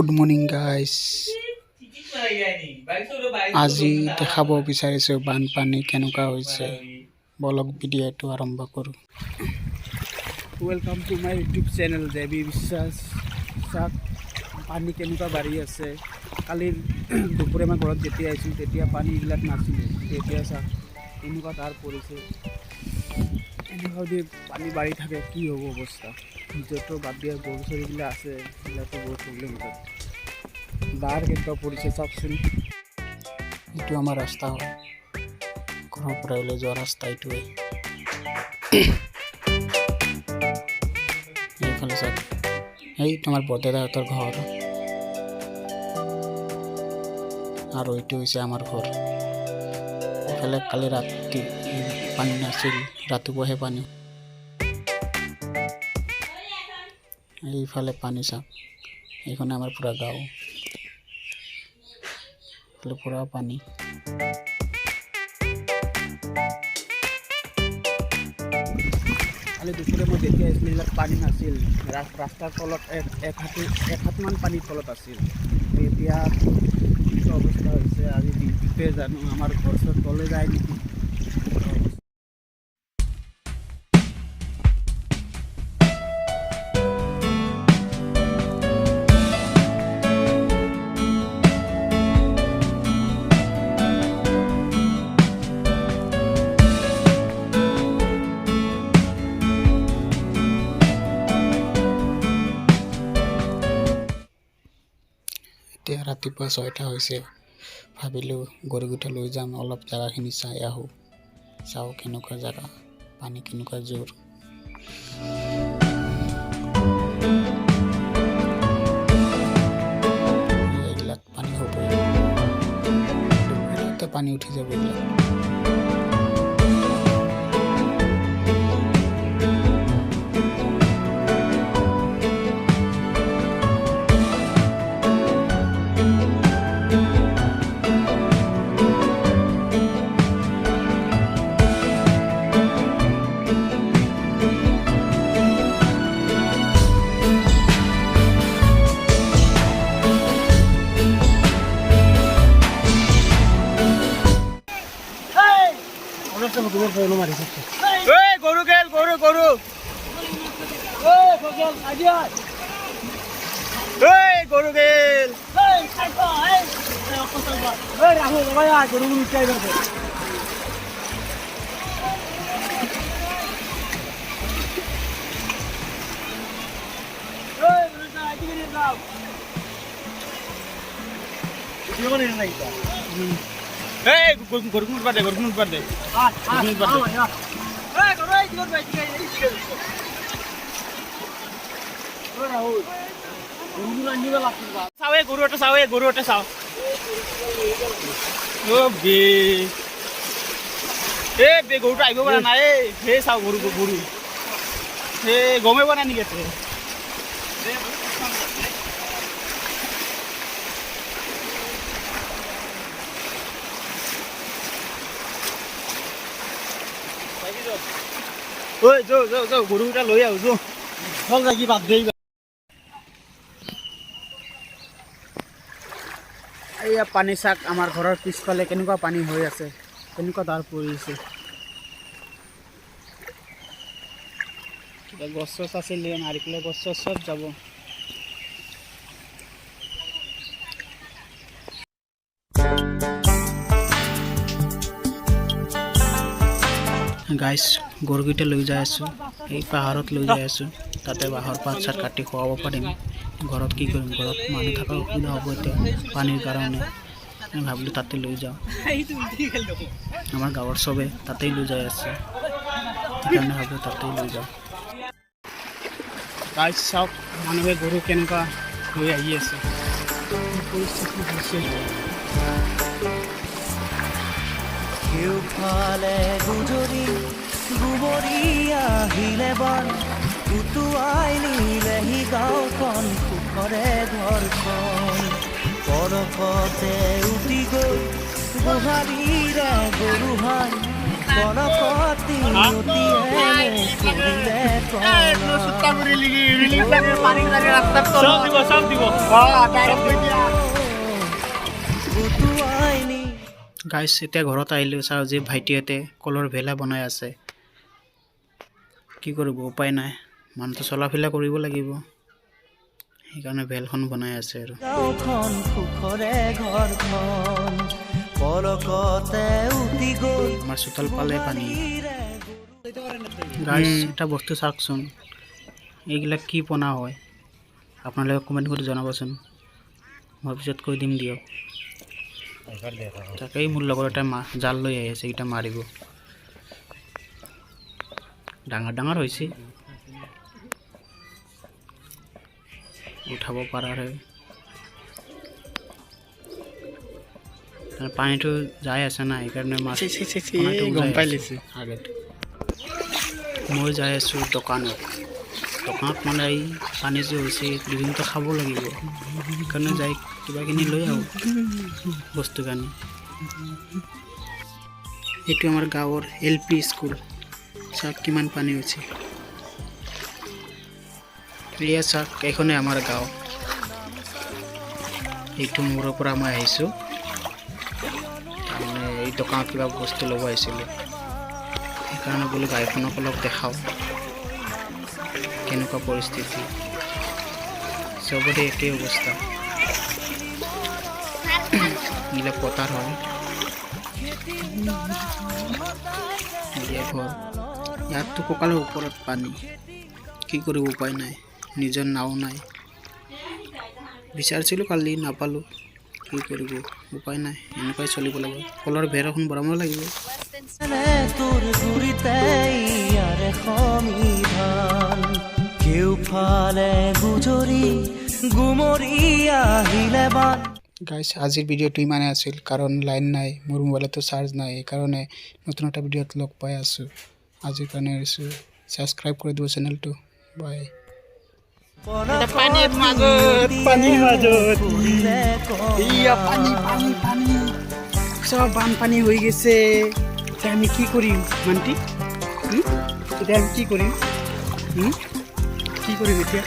Good morning guys. আজি দেখাব বিচাৰিছোঁ বানপানী কেনেকুৱা হৈছে। বলক ভিডিঅ'টো আৰম্ভ কৰোঁ। Welcome to my YouTube channel biswas। চাওক পানী কেনেকুৱা বাঢ়ি আছে। কালি দুপৰীয়া মই ঘৰত যেতিয়া আহিছিলোঁ তেতিয়া পানীবিলাক নাছিলে, তেতিয়া চাওক এনেকুৱা তাৰ পৰিছে। এনেকুৱা যদি পানী বাঢ়ি থাকে কি হ'ব অৱস্থা। য'তো বাদ দিয়া গৰু চৰিবিলাক আছে সেইবিলাকতো বহুত প্ৰব্লেম হয়। দাঁৰ কেনেকুৱা পৰিছে চাওকচোন। এইটো আমাৰ ৰাস্তা হয়, ঘৰৰ পৰা ওলাই যোৱা ৰাস্তা এইটোৱে। এইফালে চাওক, এই তোমাৰ বৰদেউতাহঁতৰ ঘৰ আৰু এইটো হৈছে আমাৰ ঘৰ। এইফালে কালি ৰাতি পানী নাছিল, ৰাতিপুৱাহে পানী। এইফালে পানী চাওক, এইখনে আমাৰ পুৰা গাঁও, এইফালে পুৰা পানী। কালি দুপৰীয়া মই যেতিয়া আহিছিলোঁ এইবিলাক পানী নাছিল, ৰাস্তাৰ তলত এক হাতমান পানীৰ তলত আছিল। এতিয়া অৱস্থা হৈছে, আজি দিনটোতে জানো আমাৰ ঘৰ চৰ তলে যায় নেকি। এতিয়া ৰাতিপুৱা 6টা হৈছে, ভাবিলোঁ গৰুকেইটা লৈ যাম, অলপ জেগাখিনি চাই আহোঁ। চাওঁ কেনেকুৱা জেগা, পানী কেনেকুৱা জোৰ। এইবিলাক পানী হ'বই, পানী উঠি যাব এইবিলাক। গরু গেল গরু গরু গরু গেল গরু বাদে গরু বাদে চাও গরু এটা চাও, গরু এটা চাও। গরুটা আহিব পৰা নাই, সেই চাও গৰু গৰু সেই গমে পোৱা নাই নেকি এতে। ঐ যাও যাও যাও, গৰুকেইটা লৈ আহো যাও, চল লাগি বাদ দেই। এইয়া পানী চাক, আমাৰ ঘৰৰ পিছফালে কেনেকুৱা পানী হৈ আছে, কেনেকুৱা দাৰ পৰিছে। কিবা গছ চছ আছিল, নাৰিকলৰ গছ চছ চব যাব। গাইছ, গৰুকেইটা লৈ যাই আছোঁ, এই পাহাৰত লৈ যাই আছোঁ। তাতে বাঁহৰ পাত চাত কাটি খুৱাব পাৰিম। ঘৰত কি কৰিম, ঘৰত মানুহ থকাৰ অসুবিধা হ'ব এতিয়া পানীৰ কাৰণে। মই ভাবিলোঁ তাতে লৈ যাওঁ, আমাৰ গাঁৱৰ চবে তাতেই লৈ যাই আছে, সেইকাৰণে ভাবিলোঁ তাতেই লৈ যাওঁ। গাইছ চাওক, মানুহে গৰু কেনেকুৱা লৈ আহি আছে, পৰিস্থিতি হৈছে। কেউফালে গুজৰি গুবৰি আহিলে বান, উটুৱাই নিলেহি গাঁওখন সুখৰে ঘৰখন। পৰকতে উটি গৈ গোহালিৰে গৰুহাল, পৰকতি উটিয়ে কৰিলে ৰিলিজ লাগে পানি লাগে ৰাস্তাৰ তো সব দিব ডাইৰেক্ট দিয়া গাইস এতিয়া ঘৰত আহিলো চাও যে ভাইটিহঁতে কলৰ ভেলা বনাই আছে কি কৰিব উপায় নাই মানুহটো চলাফিলা কৰিব লাগিব সেইকাৰণে ভেলখন বনাই আছে আৰু গাঁওখন সুখৰে ঘৰখন পলকতে উটি গ'ল আমাৰ চোতাল পালে পানী গাইস এটা বস্তু চাওকচোন এইগিলা কি পোনা হয় আপোনালোকে কমেন্ট কৰি জনাবচোন মই পিছত কৈ দিম দিয়ক তাকেই মোৰ লগৰ এটা জাল লৈ আহিছে এটা মাৰিব ডাঙৰ ডাঙৰ হৈছে উঠাব পাৰাৰে পানীটো যাই আছে না এইকাৰণে মাছ গম পাই লৈছে আগত মই যাই আছো দোকানত মানে এই পানী যে হৈছে দুদিনটো খাব লাগিব সেইকাৰণে যাই কিবাখিনি লৈ আহোঁ বস্তু কানি এইটো আমাৰ গাঁৱৰ LP স্কুল চাওক কিমান পানী হৈছে এয়া চাওক এইখনে আমাৰ গাঁও এইটো মোৰৰ পৰা মই আহিছোঁ তাৰমানে এই দোকানত কিবা বস্তু ল'ব আহিছিলোঁ সেইকাৰণে বোলো গাড়ীখনক অলপ দেখাওঁ কেনেকুৱা পৰিস্থিতি চবতে একেই অৱস্থা এইবিলাক পথাৰ হয় ঘৰ ইয়াততো কঁকালৰ ওপৰত পানী কি কৰিব উপায় নাই নিজৰ নাও নাই বিচাৰিছিলোঁ কালি নাপালোঁ কি কৰিব উপায় নাই এনেকুৱাই চলিব লাগিব কলৰ বেৰ এখন বনাব লাগিব তোৰ গুৰিতে ইয়াৰে সমিধান কেউফালে গুজৰি গুমৰি আহিলে বান গাইস আজিৰ ভিডিঅ'টো ইমানে আছিল কাৰণ লাইন নাই মোৰ মোবাইলতো চাৰ্জ নাই এইকাৰণে নতুন এটা ভিডিঅ'ত লগ পাই আছোঁ আজিৰ কাৰণে এৰিছোঁ ছাবস্ক্ৰাইব কৰি দিব চেনেলটো বাই পানীৰ মাজত ইয়া পানী সব বানপানী হৈ গৈছে এতিয়া আমি কি কৰিম মান্তি এতিয়া আমি কি কৰিম এতিয়া